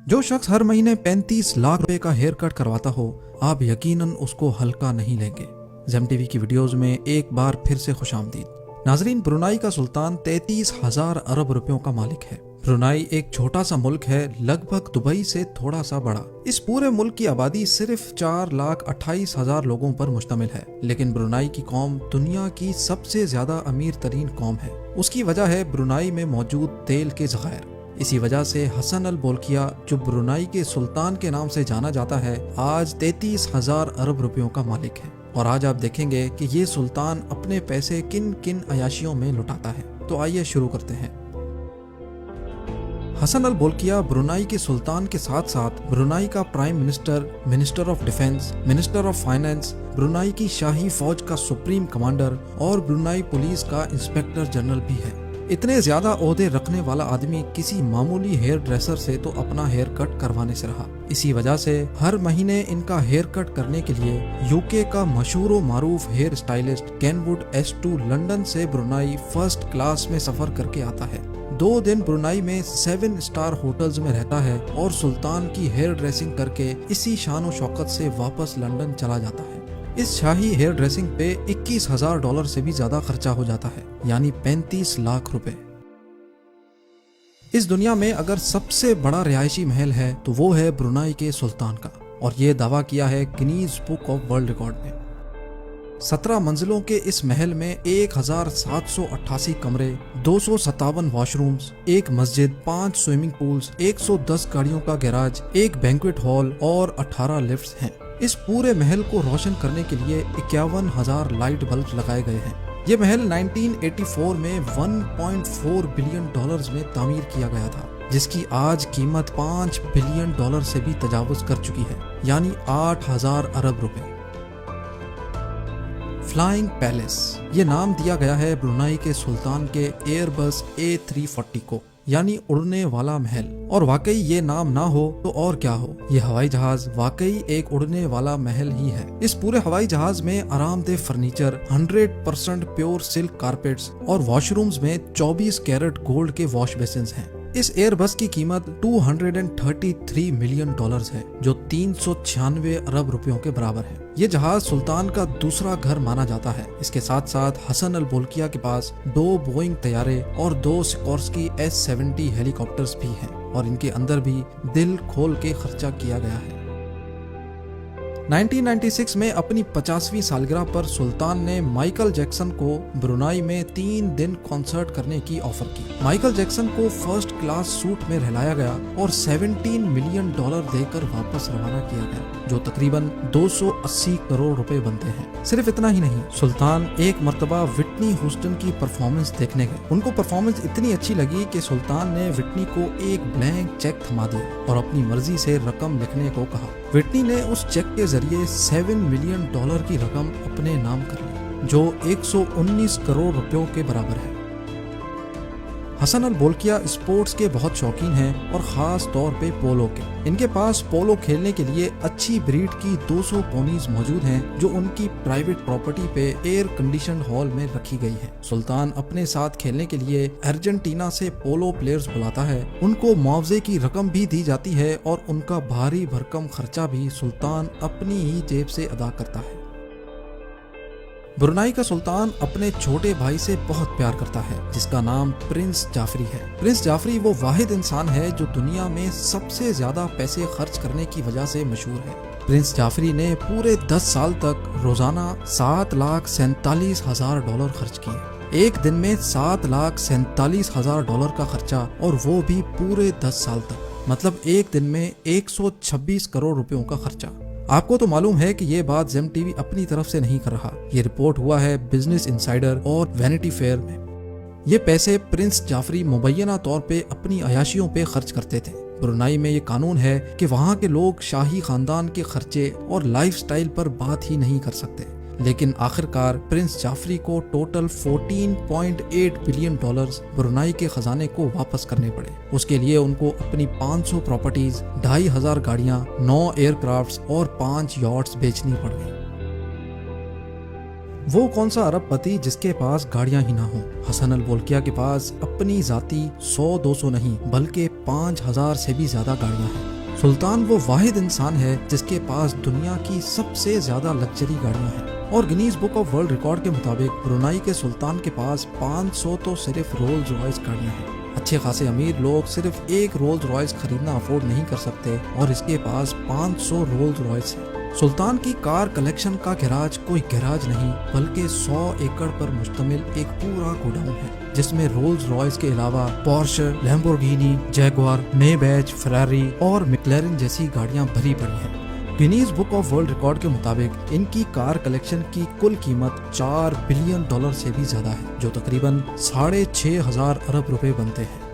जो शख्स हर महीने 35 लाख रुपए का हेयर कट करवाता हो, आप यकीनन उसको हल्का नहीं लेंगे। ज़ेम टीवी की वीडियोस में एक बार फिर से खुशामदीद। नाजरीन, ब्रुनाई का सुल्तान 33,000 अरब रुपयों का मालिक है। ब्रुनाई एक छोटा सा मुल्क है, लगभग दुबई से थोड़ा सा बड़ा। इस पूरे मुल्क की आबादी सिर्फ 4,28,000 लोगों पर मुश्तमिल है, लेकिन ब्रुनाई की कौम दुनिया की सबसे ज्यादा अमीर तरीन कौम है। उसकी वजह है ब्रुनाई में मौजूद तेल के ज़खायर। इसी वजह से हसन अल बोल्किया, जो ब्रुनाई के सुल्तान के नाम से जाना जाता है, आज 33,000 अरब रुपयों का मालिक है। और आज आप देखेंगे कि ये सुल्तान अपने पैसे किन किन अयाशियों में लुटाता है। तो आइए शुरू करते हैं। हसन अल बोल्किया ब्रुनाई के सुल्तान के साथ साथ ब्रुनाई का prime minister, minister of defence, minister of finance, Brunei की शाही फौज का सुप्रीम कमांडर और ब्रुनाई पुलिस का इंस्पेक्टर जनरल भी है। इतने ज्यादा ओहदे रखने वाला आदमी किसी मामूली हेयर ड्रेसर से तो अपना हेयर कट करवाने से रहा। इसी वजह से हर महीने इनका हेयर कट करने के लिए यूके का मशहूर व मारूफ hair stylist Kenwood S2 London से ब्रुनाई फर्स्ट क्लास में सफर करके आता है। 2 दिन ब्रुनाई में 7 स्टार होटल्स में रहता है और सुल्तान की हेयर ड्रेसिंग करके इसी शान व शौकत से वापस लंदन चला जाता है। इस शाही हेयर ड्रेसिंग पे $21,000 से भी ज्यादा खर्चा हो जाता है, यानी 35 लाख रुपए। इस दुनिया में अगर सबसे बड़ा रिहायशी महल है तो वो है ब्रुनाई के सुल्तान का, और ये दावा किया है Guinness book of world record में। 17 मंजिलों के इस महल में 1,788 कमरे, 257 वॉशरूम्स, 1 मस्जिद, 5 स्विमिंग पूल्स, 110 गाड़ियों का गैराज, 1 बैंक्वेट हॉल और 18 लिफ्ट्स हैं। इस पूरे महल को रोशन करने के लिए 51,000 लाइट बल्ब लगाए गए हैं। ये महल 1984 में $1.4 बिलियन में तामीर किया गया था, जिसकी आज कीमत $5 बिलियन से भी तजावुज कर चुकी है, यानी 8,000 अरब रुपए। फ्लाइंग पैलेस, ये नाम दिया गया है ब्रुनाई के सुल्तान के एयरबस A340 को, यानी उड़ने वाला महल। और वाकई ये नाम ना हो तो और क्या हो, ये हवाई जहाज वाकई एक उड़ने वाला महल ही है। इस पूरे हवाई जहाज में आरामदेह फर्नीचर, 100% प्योर सिल्क कारपेट्स और वॉशरूम्स में 24 कैरेट गोल्ड के वॉश बेसिन्स हैं। इस एयरबस की कीमत $233 मिलियन है, जो 396 अरब रुपयों के बराबर है। ये जहाज सुल्तान का दूसरा घर माना जाता है। इसके साथ साथ हसन अल बोल्किया के पास 2 बोइंग तैयारे और 2 सिकोर्स्की S-70 हेलीकॉप्टर्स भी हैं, और इनके अंदर भी दिल खोल के खर्चा किया गया है। 1996 में अपनी 50वीं सालगिरह पर सुल्तान ने माइकल जैक्सन को ब्रुनाई में 3 दिन कॉन्सर्ट करने की ऑफर की। माइकल जैक्सन को फर्स्ट क्लास सूट में रहलाया गया और $17 मिलियन देकर वापस रवाना किया गया, जो तकरीबन 280 करोड़ रुपए बनते हैं। सिर्फ इतना ही नहीं, सुल्तान एक मर्तबा विटनी ह्यूस्टन की परफॉर्मेंस देखने गए। उनको परफॉर्मेंस इतनी अच्छी लगी कि सुल्तान ने विटनी को एक ब्लैंक चेक थमा दिया और अपनी मर्जी से रकम लिखने को कहा। विटनी ने उस चेक के जरिए $7 मिलियन की रकम अपने नाम कर ली, जो 119 करोड़ रुपयों के बराबर है। हसन अल बोल्किया स्पोर्ट्स के बहुत शौकीन हैं, और खास तौर पे पोलो के। इनके पास पोलो खेलने के लिए अच्छी ब्रीड की 200 पोनीज मौजूद हैं, जो उनकी प्राइवेट प्रॉपर्टी पे एयर कंडीशन हॉल में रखी गई हैं। सुल्तान अपने साथ खेलने के लिए अर्जेंटीना से पोलो प्लेयर्स बुलाता है। उनको मुआवजे की रकम भी दी जाती है, और उनका भारी भरकम खर्चा भी सुल्तान अपनी ही जेब से अदा करता है। ब्रुनाई का सुल्तान अपने छोटे भाई से बहुत प्यार करता है, जिसका नाम प्रिंस जाफरी है। प्रिंस जाफरी वो वाहिद इंसान है जो दुनिया में सबसे ज्यादा पैसे खर्च करने की वजह से मशहूर है। प्रिंस जाफरी ने पूरे 10 साल तक रोजाना $7,47,000 खर्च किए। एक दिन में $7,47,000 का खर्चा, और वो भी पूरे 10 साल तक, मतलब एक दिन में 126 करोड़ रुपयों का खर्चा। आपको तो मालूम है कि ये बात ज़ेम टीवी अपनी तरफ से नहीं कर रहा, ये रिपोर्ट हुआ है बिजनेस इनसाइडर और वैनिटी फेयर में। ये पैसे प्रिंस जाफरी मुबैना तौर पे अपनी अयाशियों पे खर्च करते थे। ब्रुनाई में ये कानून है कि वहाँ के लोग शाही खानदान के खर्चे और लाइफस्टाइल पर बात ही नहीं कर सकते, लेकिन आखिरकार प्रिंस जाफरी को टोटल $14.8 बिलियन ब्रुनाई के खजाने को वापस करने पड़े। उसके लिए उनको अपनी 500 प्रॉपर्टीज, 2,500 गाड़ियां, 9 एयरक्राफ्ट्स और 5 यॉट्स बेचनी पड़ गई। वो कौन सा अरबपति जिसके पास गाड़ियां ही ना हो। हसन अल बोल्किया के पास अपनी जाती 100-200 नहीं बल्कि 5,000 से भी ज्यादा गाड़ियां हैं। सुल्तान वो वाहिद इंसान है जिसके पास दुनिया की सबसे ज्यादा लग्जरी गाड़ियां हैं, और Guinness book of world record के मुताबिक ब्रुनाई के सुल्तान के पास 500 तो सिर्फ रोल्स रॉयस गाड़ियां हैं। अच्छे खासे अमीर लोग सिर्फ एक रोल्स रॉयस खरीदना अफोर्ड नहीं कर सकते और इसके पास 500 रोल्स रॉयस है। सुल्तान की कार कलेक्शन का गैराज कोई गैराज नहीं बल्कि 100 एकड़ पर मुश्तमिल एक पूरा गोडाउन है, जिसमें रोल्स रॉयस के अलावा पोर्श, लैम्बोर्गिनी, जैगुआर, मेबैच, फेरारी और मैक्लेरन जैसी गाड़ियां भरी पड़ी हैं। Guinness book of world record के मुताबिक इनकी कार कलेक्शन की कुल कीमत $4 बिलियन से भी ज्यादा है, जो तकरीबन 6,500 अरब रुपए बनते हैं।